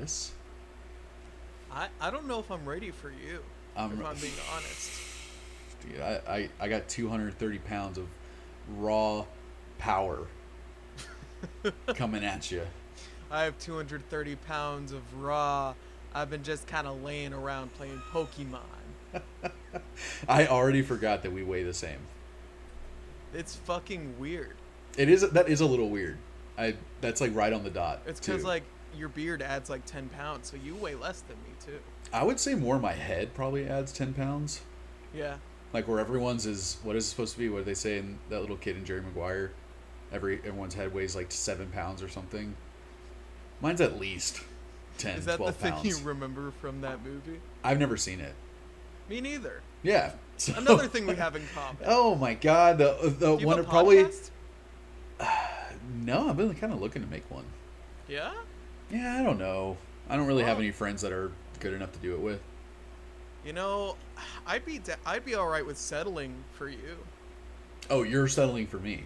this. I don't know if I'm ready for you, if I'm being honest. Dude, I got 230 pounds of raw power coming at you. I have 230 pounds of raw. I've been just kind of laying around playing Pokemon. I already forgot that we weigh the same. It's fucking weird. That is a little weird. That's like right on the dot. It's because like your beard adds like 10 pounds, so you weigh less than me too. I would say more my head probably adds 10 pounds. Yeah. Like where everyone's is, what is it supposed to be? What do they say in that little kid in Jerry Maguire? Everyone's head weighs like 7 pounds or something. Mine's at least 10, Is that 12 the pounds. thing you remember from that movie? I've never seen it. Me neither. Yeah. So, Another thing we have in common. Oh my god, the Do you one have it a probably. podcast? No, I'm really kind of looking to make one. Yeah? Yeah, I don't know. I don't really have Well, any friends that are good enough to do it with. You know, I'd be all right with settling for you. Oh, you're settling for me.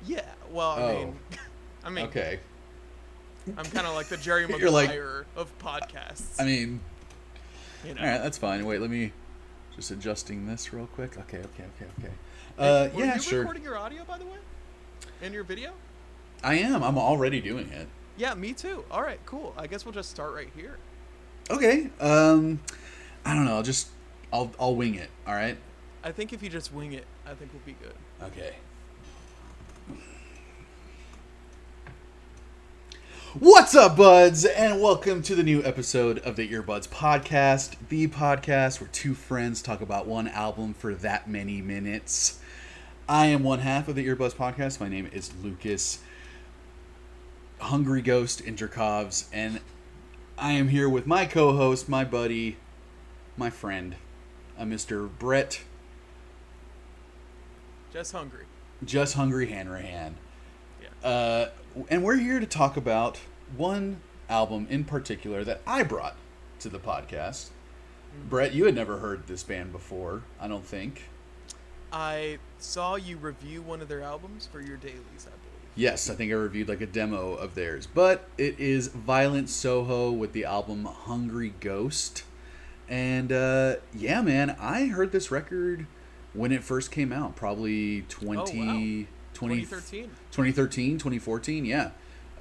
Yeah. Well, Oh. I mean, Okay. I'm kind of like the Jerry You're like- Maguire of podcasts. I mean, you know. all right, that's fine. Wait, let me just adjusting this real quick. Okay. Were Yeah, you sure. recording your audio, by the way? And your video? I am. I'm already doing it. Yeah, me too. All right, cool. I guess we'll just start right here. Okay. I don't know. I'll wing it. All right. I think if you just wing it, I think we'll be good. Okay. What's up, buds, and welcome to the new episode of the Earbuds Podcast, the podcast where two friends talk about one album for that many minutes. I am one half of the Earbuds Podcast. My name is Lucas, Hungry Ghost in Jerkovs, and I am here with my co-host, my buddy, my friend, Mr. Brett, Just hungry. Just Hungry Hanrahan. Yeah. And we're here to talk about one album in particular that I brought to the podcast. Brett, you had never heard this band before, I don't think. I saw you review one of their albums for your dailies, I believe. Yes, I think I reviewed like a demo of theirs. But it is Violent Soho with the album Hungry Ghost. And yeah, man, I heard this record when it first came out, probably 2013, 2014, yeah.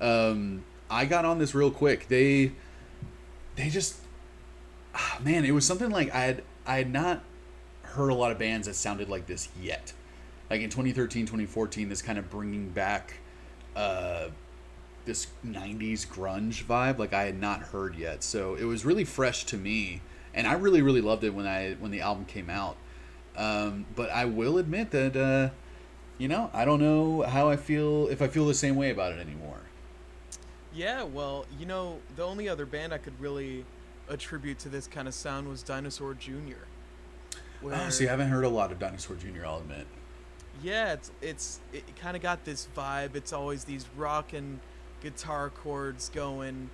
I got on this real quick. They just, man, it was something like I had not heard a lot of bands that sounded like this yet. Like in 2013, 2014, this kind of bringing back this 90s grunge vibe like I had not heard yet. So it was really fresh to me, and I really, really loved it when the album came out. But I will admit that I don't know how I feel, if I feel the same way about it anymore. Yeah, well, the only other band I could really attribute to this kind of sound was Dinosaur Jr. Oh, see, I haven't heard a lot of Dinosaur Jr., I'll admit. Yeah, it kind of got this vibe. It's always these rock and guitar chords going,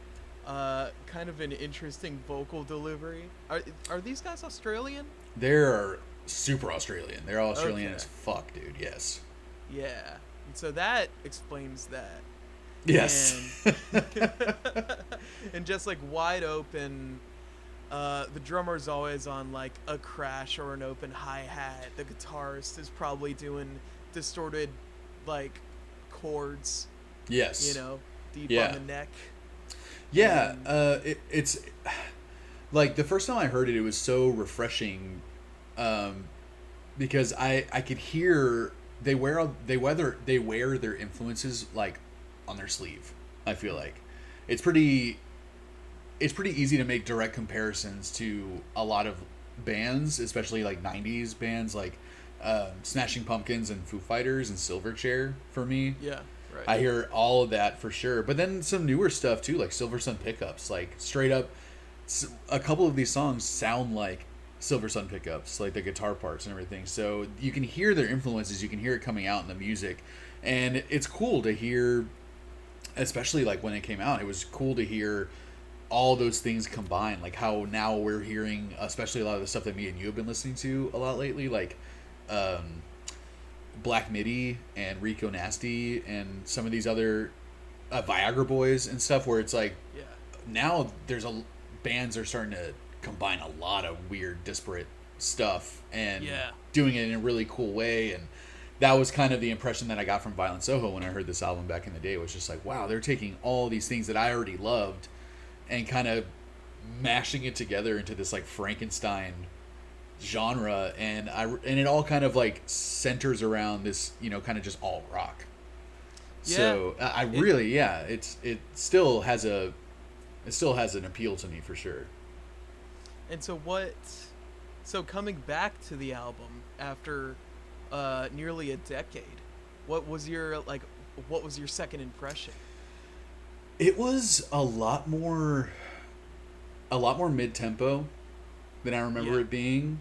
kind of an interesting vocal delivery. Are these guys Australian? They're super Australian. They're Australian Okay. as fuck, dude. Yes. Yeah, and so that explains that. Yes. And just like wide open, the drummer's always on like a crash or an open hi-hat. The guitarist is probably doing distorted like chords, Yes. deep Yeah. on the neck. Yeah. And- It's like the first time I heard it, it was so refreshing, because I could hear they wear their influences like on their sleeve. I feel like it's pretty easy to make direct comparisons to a lot of bands, especially like 90s bands like Smashing Pumpkins and Foo Fighters and Silverchair for me. Yeah, right. I hear all of that for sure. But then some newer stuff too, like Silver Sun Pickups. Like straight up, a couple of these songs sound like Silver Sun Pickups, like the guitar parts and everything. So you can hear their influences. You can hear it coming out in the music. And it's cool to hear, especially like when it came out, it was cool to hear all those things combined. Like how now we're hearing, especially a lot of the stuff that me and you have been listening to a lot lately, like Black Midi and Rico Nasty and some of these other Viagra Boys and stuff, where it's like Yeah. now bands are starting to combine a lot of weird, disparate stuff and Yeah. doing it in a really cool way. And that was kind of the impression that I got from Violent Soho when I heard this album back in the day. It was just like, wow, they're taking all these things that I already loved and kind of mashing it together into this like Frankenstein genre, and it all kind of like centers around this, kind of just alt rock. Yeah. So I really, it still has an appeal to me for sure. And so coming back to the album after nearly a decade, what was your second impression? It was a lot more mid-tempo than I remember it being.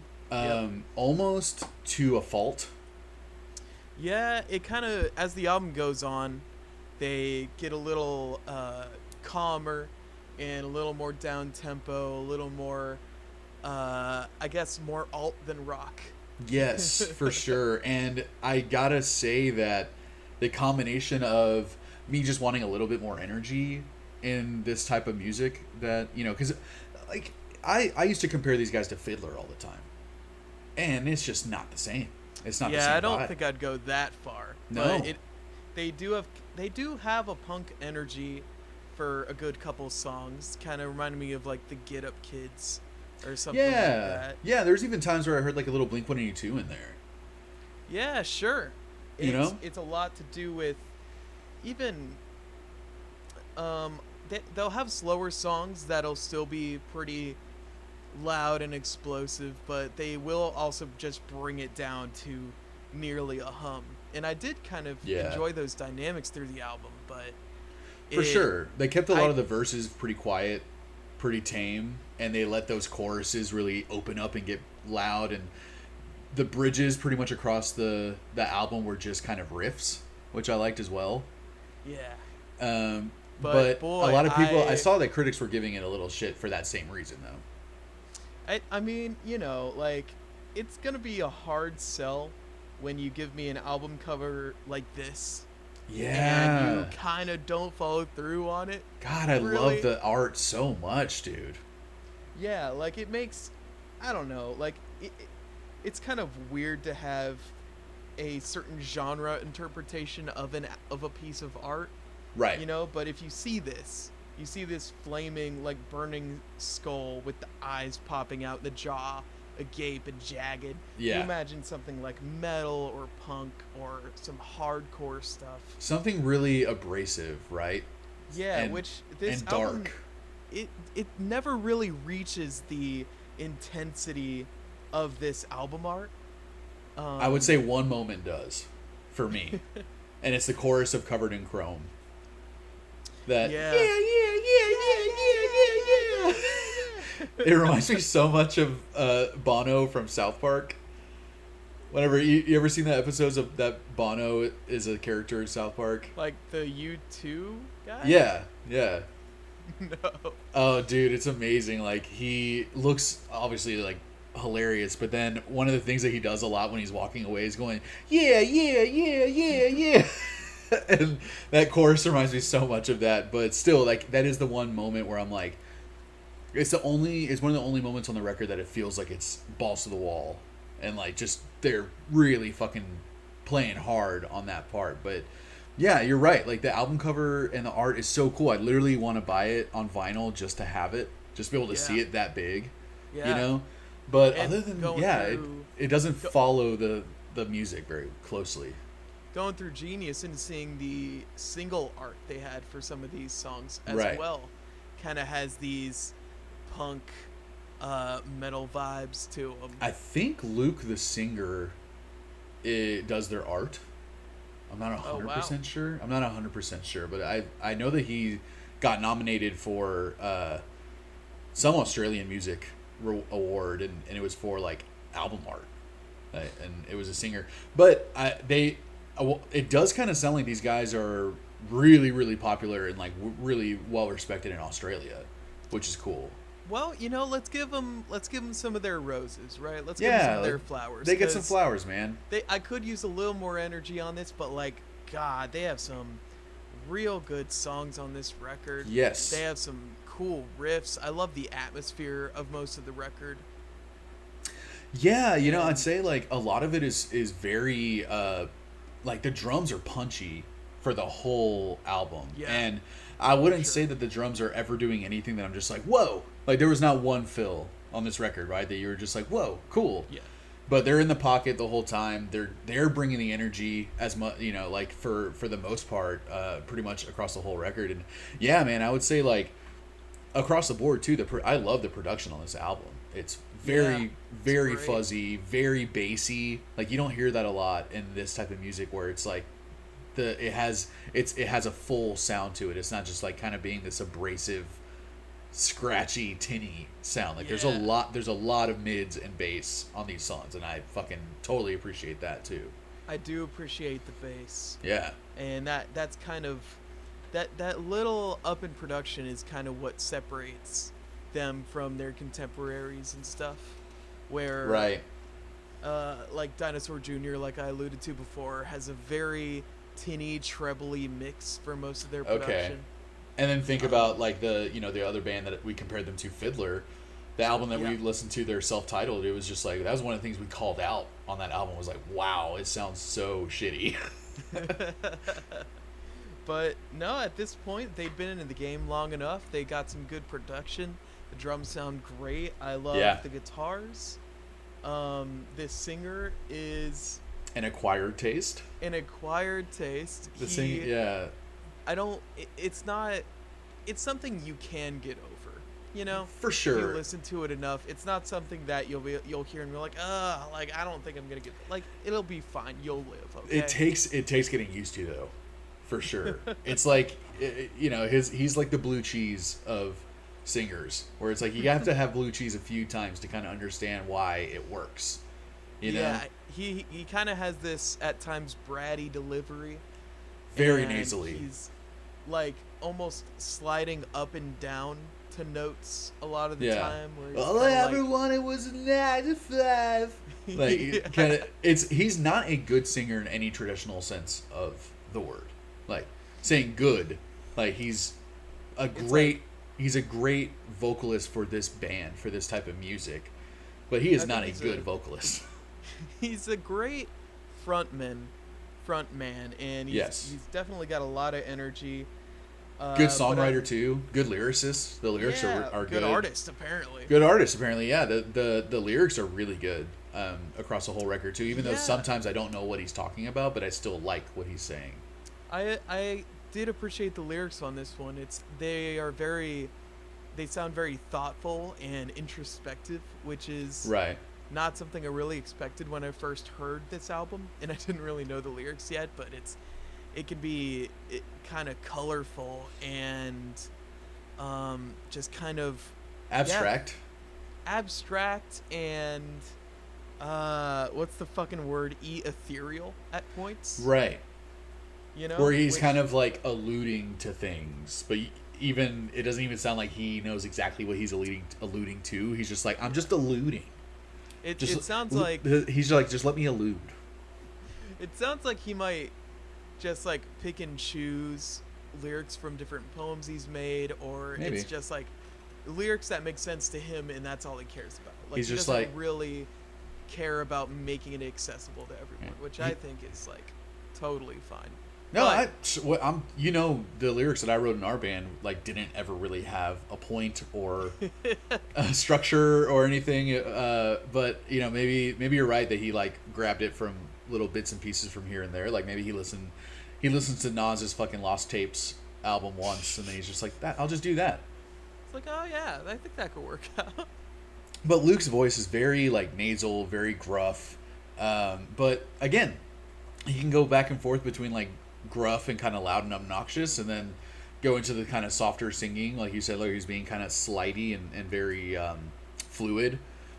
Almost to a fault. Yeah, it kind of, as the album goes on, they get a little calmer and a little more down tempo, a little more, I guess, more alt than rock. Yes, for sure. And I gotta say that the combination of me just wanting a little bit more energy in this type of music, that, because like I used to compare these guys to Fiddler all the time, and it's just not the same. It's not the same. Yeah, I don't vibe. think I'd go that far. No. But they do have a punk energy for a good couple songs. Kind of reminded me of like the Get Up Kids or something like that. Yeah, there's even times where I heard like a little Blink-182 in there. Yeah, sure. It's a lot to do with even they'll have slower songs that'll still be pretty loud and explosive, but they will also just bring it down to nearly a hum. And I did kind of enjoy those dynamics through the album, but for sure, they kept a lot of the verses pretty quiet, pretty tame, and they let those choruses really open up and get loud. And the bridges pretty much across the album were just kind of riffs, which I liked as well. Yeah. But boy, a lot of people, I saw that critics were giving it a little shit for that same reason, though. I mean, like, it's gonna be a hard sell when you give me an album cover like this. Yeah. And you kind of don't follow through on it. God, I love the art so much, dude. Yeah, like it makes, I don't know, like it's kind of weird to have a certain genre interpretation of a piece of art. Right. But if you see this flaming, like, burning skull with the eyes popping out, the jaw agape and jagged. Yeah. You imagine something like metal or punk or some hardcore stuff. Something really abrasive, right? Yeah, which this and dark. album, it never really reaches the intensity of this album art. I would say one moment does, for me. And it's the chorus of Covered in Chrome. That yeah. It reminds me so much of Bono from South Park. Whenever you ever seen the episodes of that Bono is a character in South Park? Like the U2 guy? Yeah. No. Oh, dude, it's amazing. Like, he looks obviously like hilarious, but then one of the things that he does a lot when he's walking away is going, yeah. And that chorus reminds me so much of that. But still, like, that is the one moment where I'm like, it's one of the only moments on the record that it feels like it's balls to the wall, and like just they're really fucking playing hard on that part. But yeah, you're right. Like, the album cover and the art is so cool. I literally want to buy it on vinyl just to have it, just be able to see it that big. Yeah. But And other than through, it doesn't follow the music very closely. Going through Genius and seeing the single art they had for some of these songs as well, kind of has these punk metal vibes to them. I think Luke the singer does their art. I'm not 100% sure. I'm not 100% sure, but I know that he got nominated for some Australian music award, and it was for like album art, and it was a singer. But it does kind of sound like these guys are really, really popular and like really well respected in Australia, which is cool. Well, let's give them some of their roses, right? Let's give them some of their flowers. They get some flowers, man. I could use a little more energy on this, but like, God, they have some real good songs on this record. Yes. They have some cool riffs. I love the atmosphere of most of the record. Yeah, I'd And say like a lot of it is very like the drums are punchy for the whole album. yeah, And I for wouldn't sure. say that the drums are ever doing anything that I'm just like, "Whoa." Like there was not one fill on this record, right? That you were just like, "Whoa, cool." Yeah. But they're in the pocket the whole time. They're bringing the energy as much, like for the most part, pretty much across the whole record. And yeah, man, I would say like across the board too. I love the production on this album. It's Yeah. very It's very great. fuzzy, very bassy. Like you don't hear that a lot in this type of music where it's like it has a full sound to it. It's not just like kind of being this abrasive, scratchy, tinny sound. Like Yeah. there's a lot of mids and bass on these songs, and I fucking totally appreciate that too. I do appreciate the bass. Yeah. And that's kind of that little up in production is kind of what separates them from their contemporaries and stuff. Where Right. like Dinosaur Jr., like I alluded to before, has a very tinny, trebly mix for most of their Okay. production. And then think Um, about like the other band that we compared them to, Fiddler. The album that yeah. we listened to, their self-titled, it was just like that was one of the things we called out on that album was like, wow, it sounds so shitty. But no, at this point, they've been in the game long enough. They got some good production. The drums sound great. I love Yeah. the guitars. This singer is An acquired taste. an acquired taste. The sing, yeah, I don't. It's not. It's something you can get over. You know, for if you sure. listen to it enough, it's not something that you'll hear and be like, like I don't think I'm gonna get like it'll be fine. You'll live. Okay. It takes getting used to though, for sure. It's like he's like the blue cheese of singers, where it's like you have to have blue cheese a few times to kind of understand why it works. You know, Yeah, he kind of has this at times bratty delivery, very and nasally. he's like almost sliding up and down to notes a lot of the Yeah. time. Where he's All I kinda ever wanted was a 9 to 5. Like Yeah. kind of, he's not a good singer in any traditional sense of the word. Like saying good, like a It's great he's a great vocalist for this band for this type of music, but he is I not think a good vocalist. he's a great frontman, and Yes. he's definitely got a lot of energy. Good But songwriter too. Good lyricist. The lyrics yeah, are good good. artist apparently. Good artist apparently. Yeah, the lyrics are really good across the whole record too. Even though Yeah. sometimes I don't know what he's talking about, but I still like what he's saying. I did appreciate the lyrics on this one. They sound very thoughtful and introspective, which is Right. not something I really expected when I first heard this album, and I didn't really know the lyrics yet. But it can be kind of colorful and just kind of Abstract. abstract and what's the fucking word? Ethereal at points. Right. You know, Where he's which, kind of like alluding to things, but even it doesn't even sound like he knows exactly what he's alluding to. He's just like, I'm just alluding. it Just sounds like he's like, just let me allude. it sounds like he might just like pick and choose lyrics from different poems he's made, or Maybe. it's just like lyrics that make sense to him and that's all he cares about. Like He's he just doesn't like- really care about making it accessible to everyone, Yeah. which I think is like totally fine. No, But- I'm the lyrics that I wrote in our band like didn't ever really have a point or a structure or anything. But maybe you're right that he like grabbed it from little bits and pieces from here and there. Like maybe he listens to Nas's fucking Lost Tapes album once, and then he's just like, that I'll just do that. It's like, oh yeah, I think that could work out. But Luke's voice is very like nasal, very gruff. But again, he can go back and forth between like gruff and kind of loud and obnoxious, and then go into the kind of softer singing, like you said, like he's being kind of slidey and very fluid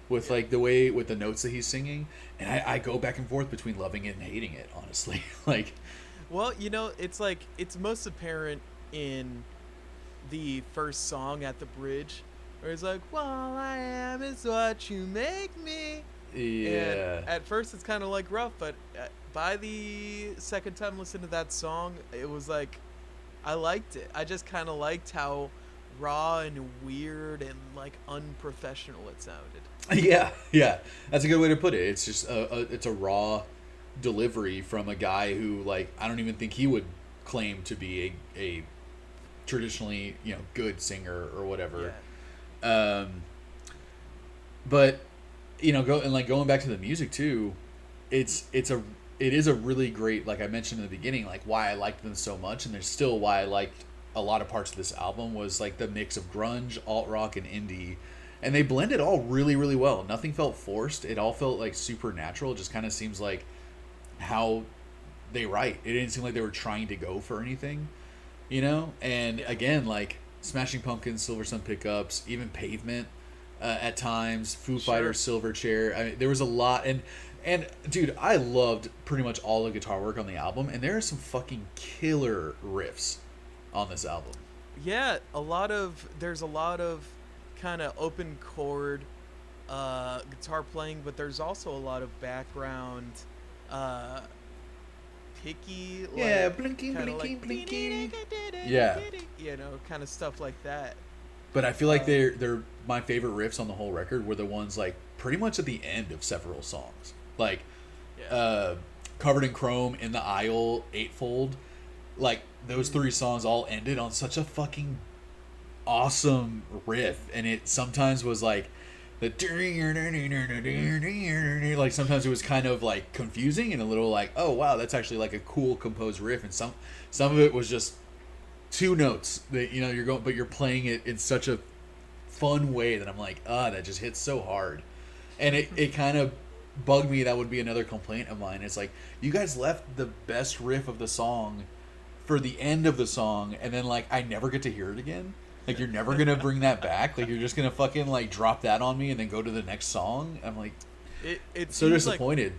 with like with the notes that he's singing. And I go back and forth between loving it and hating it, honestly. Like, Well, it's like it's most apparent in the first song at the bridge, where he's like, "All I am is what you make me." yeah, And at first, it's kind of like rough, but by the second time listening to that song, it was like I liked it. I just kind of liked how raw and weird and like unprofessional it sounded. Yeah, that's a good way to put it. It's just it's a raw delivery from a guy who, like, I don't even think he would claim to be a traditionally, good singer or whatever. Yeah. But going back to the music too, it is a really great, like I mentioned in the beginning, like why I liked them so much, and there's still why I liked a lot of parts of this album was like the mix of grunge, alt rock, and indie, and they blended all really really well. Nothing felt forced. It all felt like supernatural. It just kind of seems like how they write. It didn't seem like they were trying to go for anything, And Yeah. again, like Smashing Pumpkins, Silver Sun Pickups, even Pavement at times, Foo Sure. Fighters, Silverchair. I mean, there was a lot, and dude, I loved pretty much all the guitar work on the album, and there are some fucking killer riffs on this album. Yeah, there's a lot of kind of open chord guitar playing, but there's also a lot of background uh picky, Yeah, like blinking, kind of blinking, like blinking. Yeah, kind of stuff like that. but I feel like Um, they're my favorite riffs on the whole record were the ones like pretty much at the end of several songs, like yeah. uh, Covered in Chrome, In the Aisle, Eightfold. Like those Mm. three songs all ended on such a fucking awesome riff, and it sometimes was like the like sometimes it was kind of like confusing and a little like, oh wow, that's actually like a cool composed riff, and some of it was just two notes that you're going, but you're playing it in such a fun way that I'm like, that just hits so hard, and it kind of bugged me. That would be another complaint of mine. It's like you guys left the best riff of the song for the end of the song, and then like I never get to hear it again. Like you're never gonna bring that back. Like you're just gonna fucking like drop that on me and then go to the next song. I'm like It so seems like disappointed.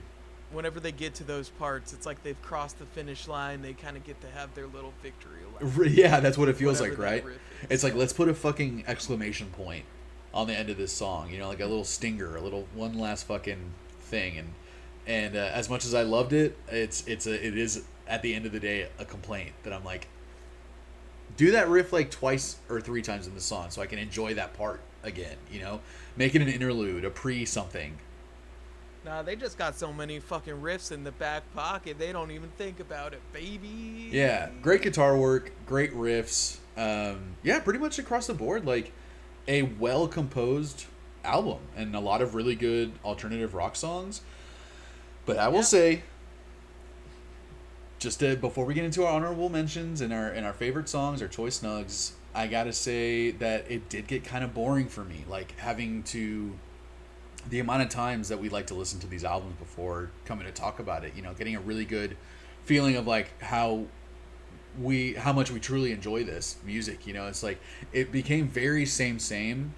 whenever they get to those parts, it's like they've crossed the finish line. They kind of get to have their little victory lap. Yeah, that's what it feels Whatever like, that right? riff It's is. like let's put a fucking exclamation point on the end of this song. Like a little stinger, a little one last fucking thing. And as much as I loved it, it is at the end of the day a complaint that I'm like, do that riff like twice or three times in the song so I can enjoy that part again. Make it an interlude, a pre something. Nah, they just got so many fucking riffs in the back pocket. They don't even think about it, baby. Yeah, great guitar work, great riffs. Yeah, pretty much across the board, like a well composed album and a lot of really good alternative rock songs. But I will Yeah. say, just before we get into our honorable mentions and our favorite songs, our choice snugs, I gotta say that it did get kind of boring for me. Like having to, the amount of times that we like to listen to these albums before coming to talk about it. Getting a really good feeling of like how much we truly enjoy this music. It's like it became very same.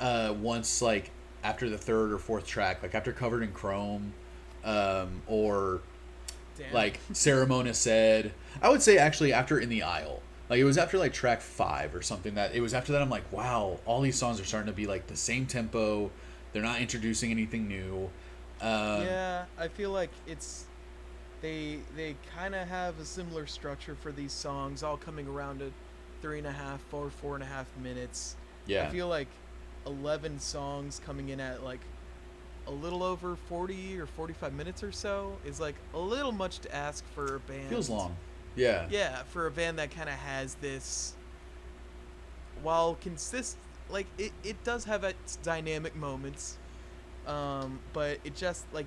Once like after the third or fourth track, like after Covered in Chrome, or Damn. like Ceremony Said. I would say actually after In the Aisle. Like it was after like track 5 or something, that it was after that I'm like, wow, all these songs are starting to be like the same tempo. They're not introducing anything new. Yeah, I feel like they kind of have a similar structure for these songs, all coming around to 3.5, 4.5 minutes. I Yeah. feel like 11 songs coming in at like a little over 40 or 45 minutes or so is like a little much to ask for a band. Feels long. Yeah. Yeah, for a band that kind of has this, while like it does have its dynamic moments, but it just like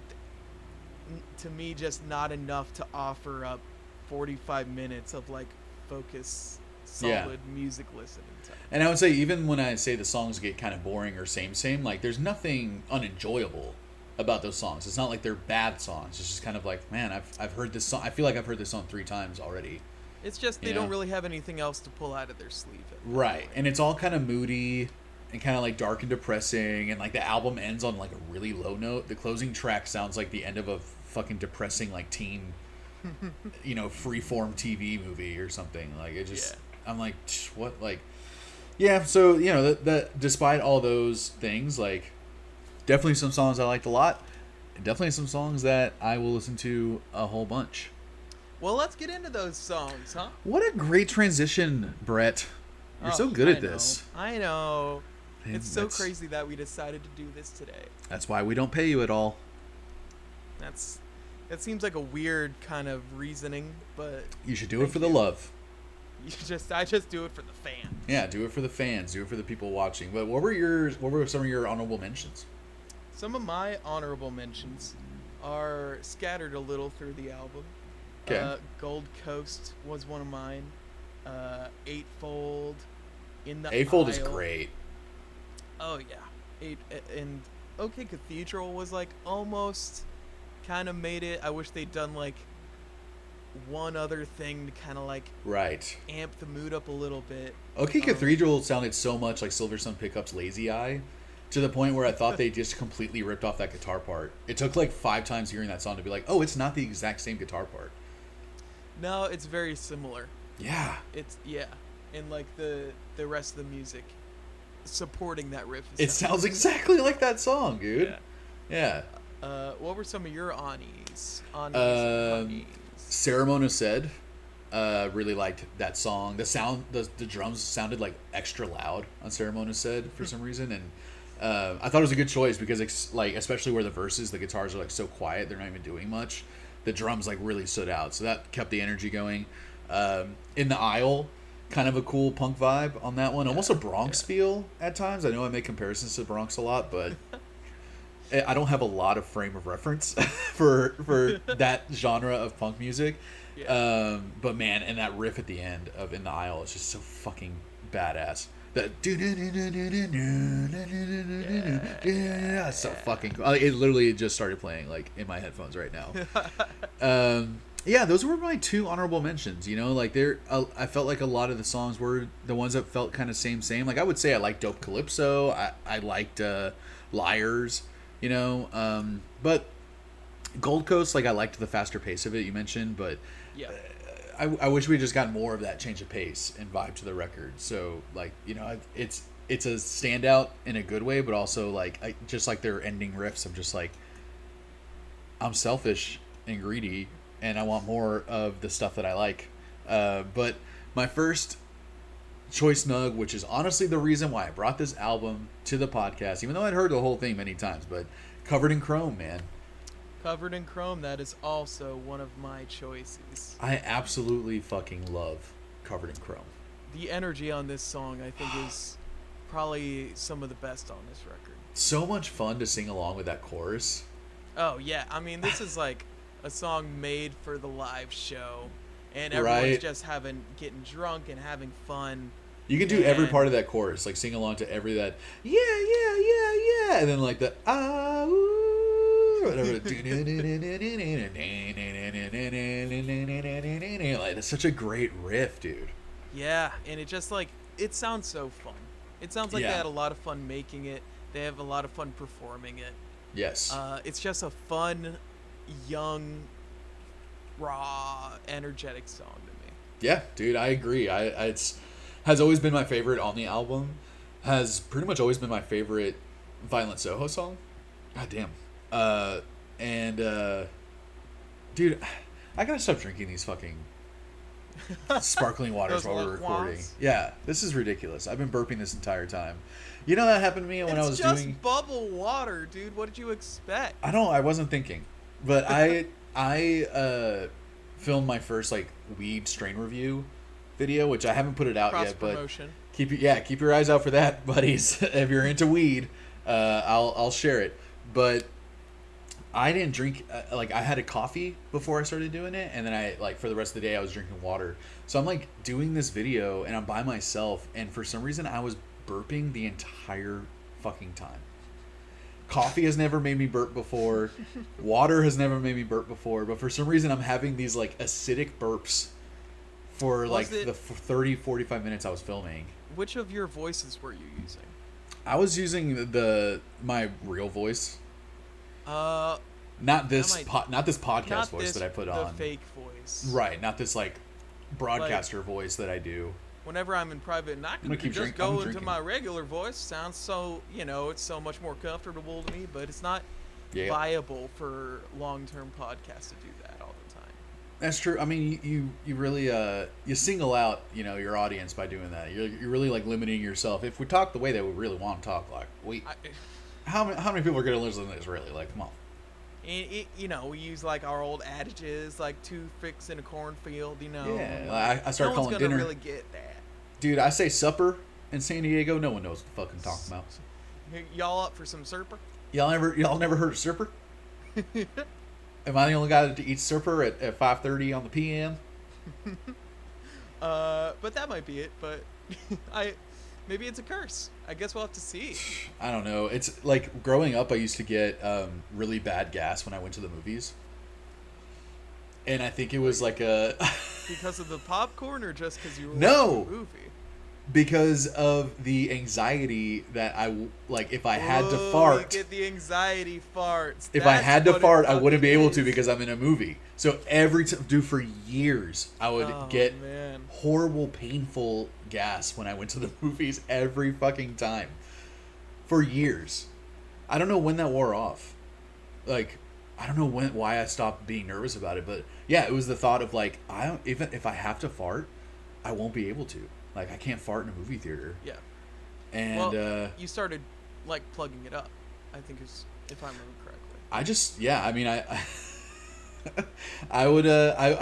to me just not enough to offer up 45 minutes of like focus Yeah. solid music listening time. And I would say even when I say the songs get kind of boring or same, like there's nothing unenjoyable about those songs. It's not like they're bad songs. It's just kind of like, man, I've heard this song. I feel like I've heard this song 3 times already. It's just they You don't know? really have anything else to pull out of their sleeve at that Right. point. And it's all kind of moody and kind of like dark and depressing, and like the album ends on like a really low note. The closing track sounds like the end of a fucking depressing like teen freeform TV movie or something. Like it just I'm like, what, like, yeah, so that despite all those things, like definitely some songs I liked a lot, and definitely some songs that I will listen to a whole bunch. Well, let's get into those songs, huh? What a great transition, Brett. You're Oh, so good I at know. this. I know. Man, It's so crazy that we decided to do this today. That's why we don't pay you at all. That's that seems like a weird kind of reasoning, but You should do it thank for the you. love. I just do it for the fans. Yeah, do it for the fans. Do it for the people watching. But what were some of your honorable mentions? Some of my honorable mentions are scattered a little through the album. Okay. Gold Coast was one of mine. Eightfold, In the Eightfold is Aisle. great. Oh yeah, and OK Cathedral was like almost kind of made it. I wish they'd done like one other thing to kind of like Right. amp the mood up a little bit. OK Cathedral sounded so much like Silver Sun Pickup's Lazy Eye, to the point where I thought they just completely ripped off that guitar part. It took like 5 times hearing that song to be like, oh, it's not the exact same guitar part. No, it's very similar. Yeah. It's and like the rest of the music supporting that riff. It sounds exactly like that song, dude. Yeah. What were some of your Anis? Ceremonia said, really liked that song. The sound, the drums sounded like extra loud on Ceremonia said for some reason, and I thought it was a good choice because it's like, especially where the verses, the guitars are like so quiet, they're not even doing much. The drums like really stood out, so that kept the energy going. In the Aisle, kind of a cool punk vibe on that one, almost a Bronx feel at times. I know I make comparisons to Bronx a lot, but I don't have a lot of frame of reference for that genre of punk music. Yeah. But man, and that riff at the end of In the Aisle is just so fucking badass. That it's so fucking cool. It literally just started playing like in my headphones right now. Yeah, those were my 2 honorable mentions. You know, like I felt like a lot of the songs were the ones that felt kind of same. Like I would say I liked Dope Calypso. I liked Liars. You know, but Gold Coast, like I liked the faster pace of it you mentioned, but Yeah. I wish we just got more of that change of pace and vibe to the record. So like, you know, it's a standout in a good way, but also like just like their ending riffs. I'm just like, I'm selfish and greedy, and I want more of the stuff that I like. But my first choice nug, which is honestly the reason why I brought this album to the podcast, even though I'd heard the whole thing many times, but Covered in Chrome, man. Covered in Chrome, that is also one of my choices. I absolutely fucking love Covered in Chrome. The energy on this song, I think, is probably some of the best on this record. So much fun to sing along with that chorus. Oh, yeah. I mean, this is like a song made for the live show, and everyone's Right. just getting drunk and having fun. You can do every And- part of that chorus, like sing along to every that, yeah, and then like the ah, ooh, whatever. Like, it's such a great riff, dude. Yeah, and it just like, it sounds so fun. It sounds like Yeah. they had a lot of fun making it. They have a lot of fun performing it. Yes. It's just a fun, young, raw, energetic song to me. Yeah, dude, I agree. It's has always been my favorite on the album. Has pretty much always been my favorite Violent Soho song. God damn. Dude, I gotta stop drinking these fucking sparkling waters Those while we're La recording. Croix? Yeah, this is ridiculous. I've been burping this entire time. You know that happened to me when I was It's just doing. bubble water, dude. What did you expect? I wasn't thinking, but I filmed my first like weed strain review video, which I haven't put it out Cross yet, but promotion. keep your eyes out for that, buddies. If you're into weed, I'll share it. But I didn't drink like I had a coffee before I started doing it, and then I like for the rest of the day I was drinking water. So I'm like doing this video and I'm by myself, and for some reason I was burping the entire fucking time. Coffee has never made me burp before. Water has never made me burp before, but for some reason I'm having these like acidic burps for like the 30 45 minutes I was filming. Which of your voices were you using? I was using my real voice. Not this not this podcast Not voice this, that I put the on. fake voice. Right, not this like broadcaster voice that I do. Whenever I'm in private, and I gonna can keep just I'm go into drinking. my regular voice. Sounds so, it's so much more comfortable to me, but it's not Yeah. viable for long-term podcasts to do that all the time. That's true. I mean, you really you single out your audience by doing that. You're really like limiting yourself. If we talk the way that we really want to talk, like I, how many people are gonna listen to this? Really, like, come on. we use like our old adages, like toothpicks in a cornfield. Yeah, I no start one's calling gonna dinner. really get that. Dude, I say supper in San Diego. No one knows what the fuck I'm talking about. Y'all up for some surper? Y'all never heard of surper? Am I the only guy to eat surper at 5:30 on the PM? But that might be it. But I maybe it's a curse. I guess we'll have to see. I don't know. It's like growing up, I used to get really bad gas when I went to the movies, and I think it was like a Because of the popcorn, or just because you were No. watching the movie? because of the anxiety that like if I had to Oh, fart. You get the anxiety farts. If I That's had to what it fart, I wouldn't be fucking able to is. because I'm in a movie. So every time, dude, for years, I would Oh, get man. horrible, painful gas when I went to the movies every fucking time. For years. I don't know when that wore off. Like, I don't know why I stopped being nervous about it, but yeah, it was the thought of like, even if I have to fart, I won't be able to. Like, I can't fart in a movie theater. Yeah. And Well, you started like plugging it up. I think is if I remember correctly. I just, yeah, I mean, I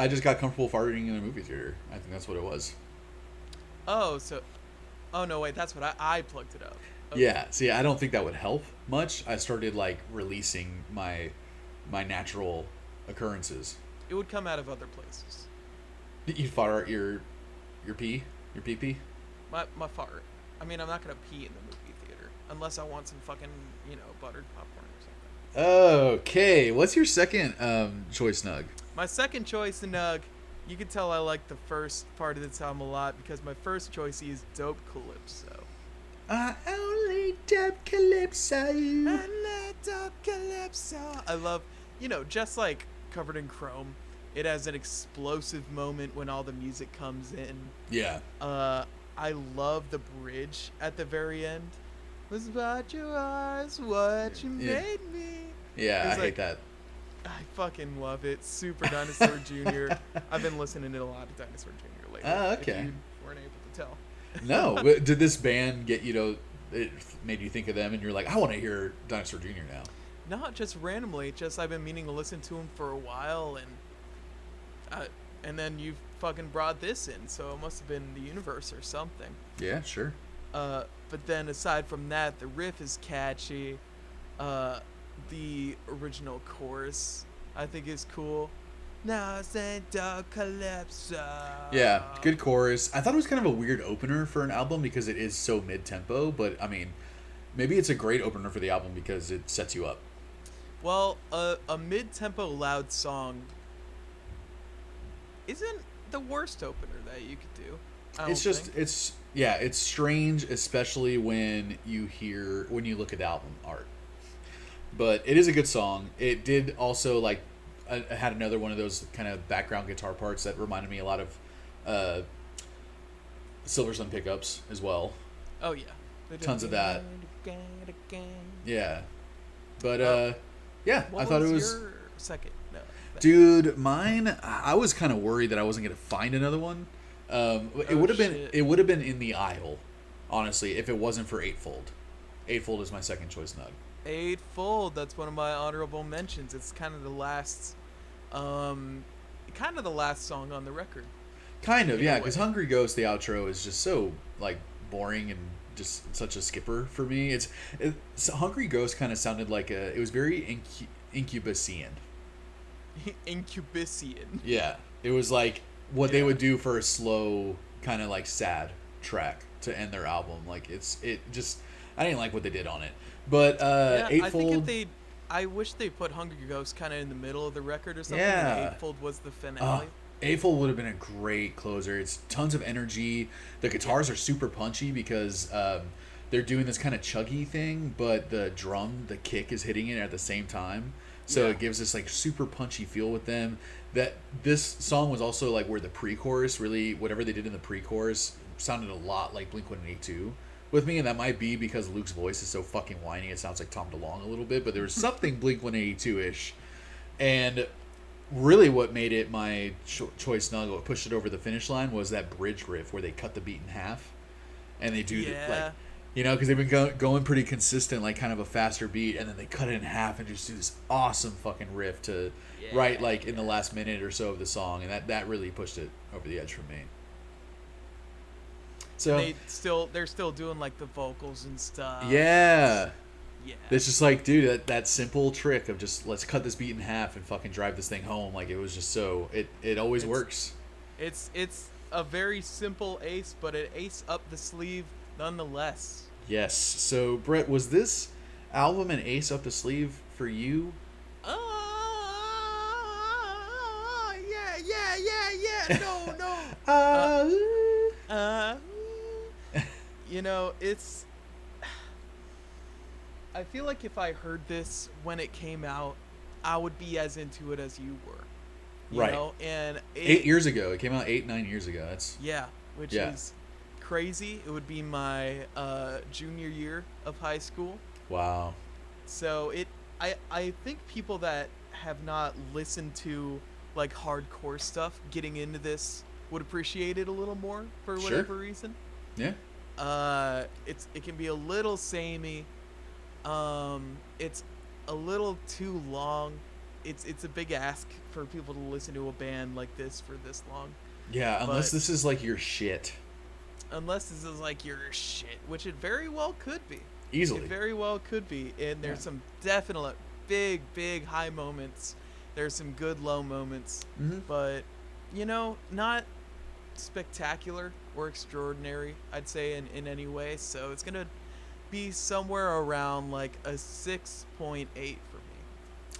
just got comfortable farting in a movie theater. I think that's what it was. Oh no, wait, that's what I plugged it up. Okay. Yeah, see, I don't think that would help much. I started like releasing my natural occurrences. It would come out of other places. You fart your pee, your pee pee. My fart. I mean, I'm not gonna pee in the movie theater unless I want some fucking buttered popcorn or something. Okay, what's your second choice, Nug? My second choice, Nug. You can tell I like the first part of this album a lot because my first choice is Dope Calypso. I only dope calypso. Dope Calypso. I love, just like Covered in Chrome, it has an explosive moment when all the music comes in. Yeah. I love the bridge at the very end. Was about your eyes what you made me. Yeah, It's I hate that. I fucking love it. Super Dinosaur Jr. I've been listening to a lot of Dinosaur Jr. lately. Oh, okay. If you weren't able to tell. No, but did this band get it made you think of them and you're like, I want to hear Dinosaur Jr. now? Not just randomly, just I've been meaning to listen to him for a while, and then you fucking brought this in, so it must have been the universe or something. Yeah, sure. But then aside from that, the riff is catchy. The original chorus I think is cool. Now send Calypso. Yeah, good chorus. I thought it was kind of a weird opener for an album because it is so mid-tempo, but I mean, maybe it's a great opener for the album because it sets you up. Well, a mid-tempo loud song isn't the worst opener that you could do. It's strange, especially when you look at the album art. But it is a good song. It did also like had another one of those kind of background guitar parts that reminded me a lot of Silver Sun pickups as well. Oh yeah, Tons of that. Yeah, but yeah, what I thought it was. Your second? No, Dude, mine. I was kind of worried that I wasn't gonna find another one. It would have been. Shit. It would have been in the aisle, honestly, if it wasn't for Eightfold. Eightfold is my second choice, Nug. Eightfold. That's one of my honorable mentions. It's kind of the last song on the record. Kind of, In a yeah, way. because Hungry Ghost, the outro, is just so like boring and just such a skipper for me. Hungry Ghost kind of sounded like it was very Incubusian. Incubusian. Yeah, it was like what they Yeah. would do for a slow kind of like sad track to end their album. Like I didn't like what they did on it. But Yeah, Eightfold. I wish they put Hungry Ghost kind of in the middle of the record or something. Yeah. And Eightfold was the finale. Eightfold would have been a great closer. It's tons of energy. The guitars are super punchy because they're doing this kind of chuggy thing, but the kick is hitting it at the same time. So Yeah. it gives this like super punchy feel with them. That this song was also like where the pre-chorus really, whatever they did in the pre-chorus, sounded a lot like Blink-182 with me, and that might be because Luke's voice is so fucking whiny. It sounds like Tom DeLonge a little bit, but there was something Blink-182-ish. And really what made it my choice now, what pushed it over the finish line, was that bridge riff where they cut the beat in half, and they do Yeah. because they've been going pretty consistent, like kind of a faster beat, and then they cut it in half and just do this awesome fucking riff to right like in the last minute or so of the song, and that really pushed it over the edge for me. So they're still doing like the vocals and stuff. yeah. Yeah. It's just like, dude, that simple trick of just let's cut this beat in half and fucking drive this thing home. Like, it was just so it always works. It's a very simple ace, but an ace up the sleeve nonetheless. Yes. So, Brett, was this album an ace up the sleeve for you? Yeah. No. You know, it's. I feel like if I heard this when it came out, I would be as into it as you were. You Right. know? And 8 years ago. It came out 9 years ago. That's which is crazy. It would be my junior year of high school. wow. So I think people that have not listened to like hardcore stuff getting into this would appreciate it a little more for whatever reason. Yeah. It can be a little samey. It's a little too long. It's a big ask for people to listen to a band like this for this long. Yeah, unless this is like your shit. Unless this is like your shit, which it very well could be. Easily. It very well could be. And there's some definite big high moments. There's some good low moments. Mm-hmm. But, you know, not spectacular or extraordinary, I'd say, in any way. So it's going to be somewhere around like a 6.8 for me.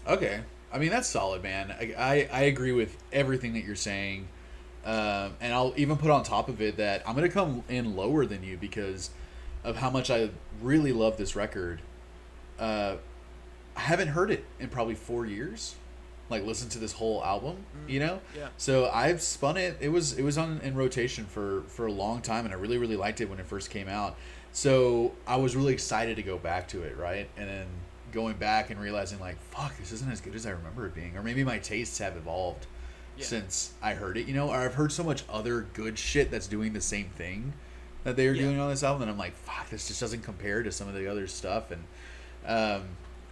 Okay. I mean, that's solid, man. I agree with everything that you're saying. And I'll even put on top of it that I'm going to come in lower than you because of how much I really love this record. I haven't heard it in probably 4 years. Like, listen to this whole album, you know? Yeah. So I've spun it. It was on in rotation for a long time, and I really, really liked it when it first came out. So I was really excited to go back to it, right? And then going back and realizing, like, fuck, this isn't as good as I remember it being. Or maybe my tastes have evolved since I heard it, you know? Or I've heard so much other good shit that's doing the same thing that they are doing on this album, and I'm like, fuck, this just doesn't compare to some of the other stuff. And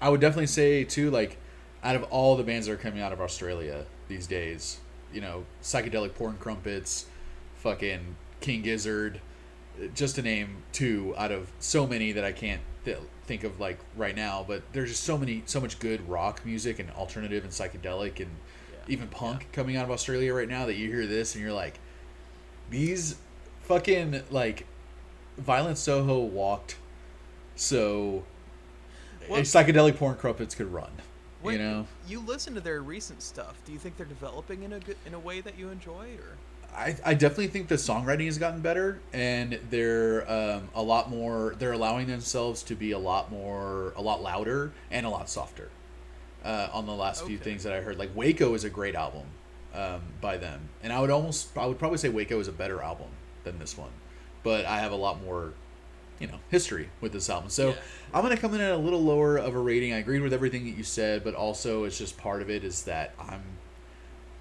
I would definitely say, too, like, out of all the bands that are coming out of Australia these days, you know, Psychedelic Porn Crumpets, fucking King Gizzard, just to name two out of so many that I can't think of like right now, but there's just so much good rock music and alternative and psychedelic and even punk coming out of Australia right now that you hear this and you're like, these fucking like Violent Soho walked so Psychedelic Porn Crumpets could run. Wait, you know, you listen to their recent stuff. Do you think they're developing in a way that you enjoy, or? I definitely think the songwriting has gotten better, and they're a lot more. They're allowing themselves to be a lot louder and a lot softer. On the last few things that I heard, like Waco is a great album by them, and I would probably say Waco is a better album than this one, but I have a lot more, history with this album. So I'm going to come in at a little lower of a rating. I agreed with everything that you said, but also it's just part of it is that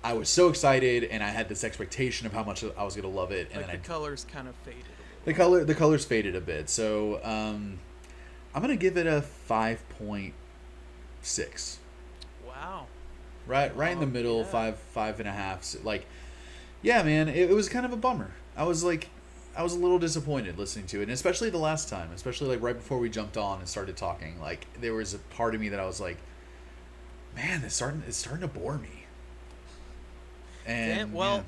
I was so excited and I had this expectation of how much I was going to love it. And like then the colors kind of faded a little. The colors faded a bit. So I'm going to give it a 5.6. Wow. Right in the middle, 5.5. Like, yeah, man, it was kind of a bummer. I was a little disappointed listening to it, and especially the last time, especially like right before we jumped on and started talking. Like, there was a part of me that I was like, man, it's starting to bore me. And I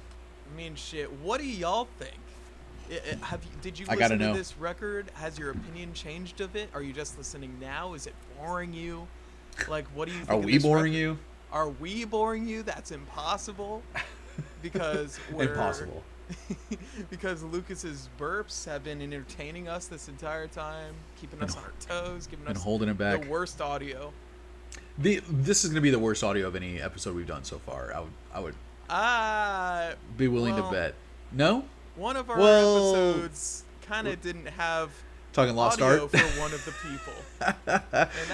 mean, shit. What do y'all think? Did you listen to this record? Has your opinion changed of it? Are you just listening now? Is it boring you? Like, what do you think? Are we boring you? Are we boring you? That's impossible. Because we're impossible. Because Lucas's burps have been entertaining us this entire time, keeping us on our toes, giving us holding it back. The worst audio. This is gonna be the worst audio of any episode we've done so far. I would be willing to bet. No? One of our episodes kind of didn't have talking Lost audio Art for one of the people.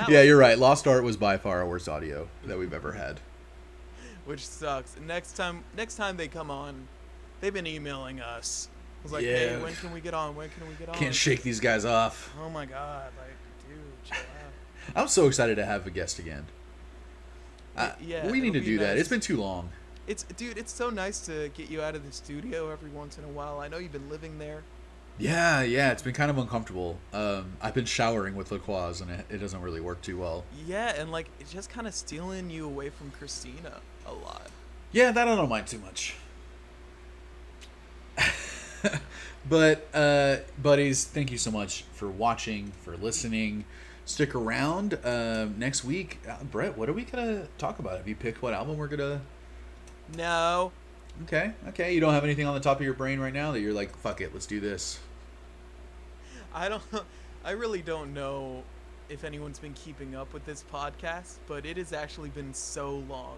Yeah, you're right. Lost Art was by far our worst audio that we've ever had. which sucks. Next time they come on, they've been emailing us. I was like, Yeah. hey, when can we get on? When can we get on? Can't shake these guys off. Oh my god, like, dude, chill out. I'm so excited to have a guest again. Yeah, we need to it'll be do that. nice. It's been too long. Dude, it's so nice to get you out of the studio every once in a while. I know you've been living there. Yeah, it's been kind of uncomfortable. I've been showering with LaCroix, and it doesn't really work too well. Yeah, and like it's just kind of stealing you away from Christina a lot. Yeah, that I don't mind too much. But, buddies, thank you so much for watching, for listening. Stick around. Next week, Brett, what are we going to talk about? Have you picked what album we're going to... No. Okay. You don't have anything on the top of your brain right now that you're like, fuck it, let's do this? I really don't know if anyone's been keeping up with this podcast, but it has actually been so long.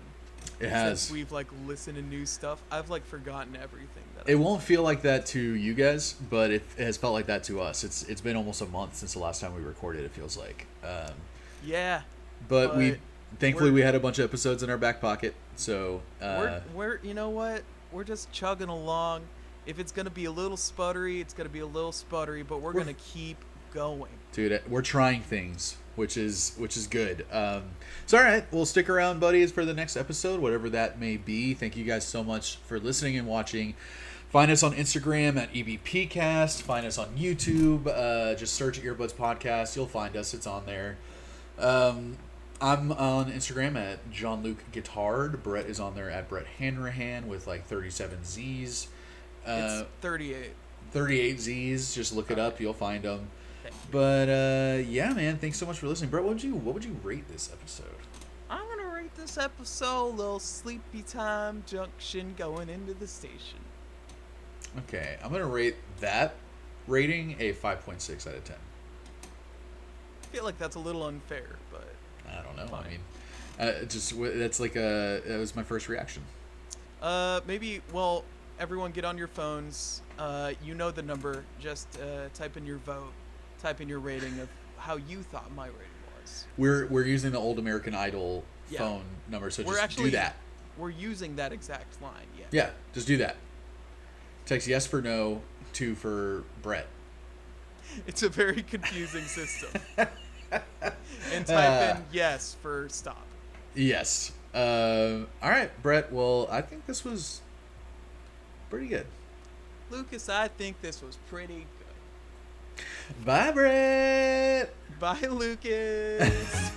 It has. Since we've like listened to new stuff. I've like forgotten everything it won't feel like that to you guys, but it has felt like that to us. It's been almost a month since the last time we recorded, it feels like. Yeah. But thankfully we had a bunch of episodes in our back pocket, so we're you know what? We're just chugging along. If it's gonna be a little sputtery, it's gonna be a little sputtery, but we're gonna keep going. Dude, we're trying things, which is good. So all right, we'll stick around, buddies, for the next episode, whatever that may be. Thank you guys so much for listening and watching. Find us on Instagram at EBPcast. Find us on YouTube. Just search Earbuds Podcast. You'll find us. It's on there. I'm on Instagram at Jean-Luc Guitard. Brett is on there at Brett Hanrahan with like 37 Z's. It's 38. 38 Z's. Just look it up. You'll find them. But yeah, man. Thanks so much for listening. Brett, what would you rate this episode? I'm gonna rate this episode a little sleepy time junction going into the station. Okay, I'm gonna rate that rating a 5.6 out of 10. I feel like that's a little unfair, but I don't know. Fine. I mean, that's like that was my first reaction. Maybe. Well, everyone, get on your phones. You know the number. Just type in your vote. Type in your rating of how you thought my rating was. We're using the old American Idol phone number, so just do that. We're using that exact line. Yeah. Yeah, just do that. Text yes for no, 2 for Brett. It's a very confusing system. And type in yes for stop. Yes. All right, Brett. Well, I think this was pretty good. Lucas, I think this was pretty good. Bye, Brett. Bye, Lucas.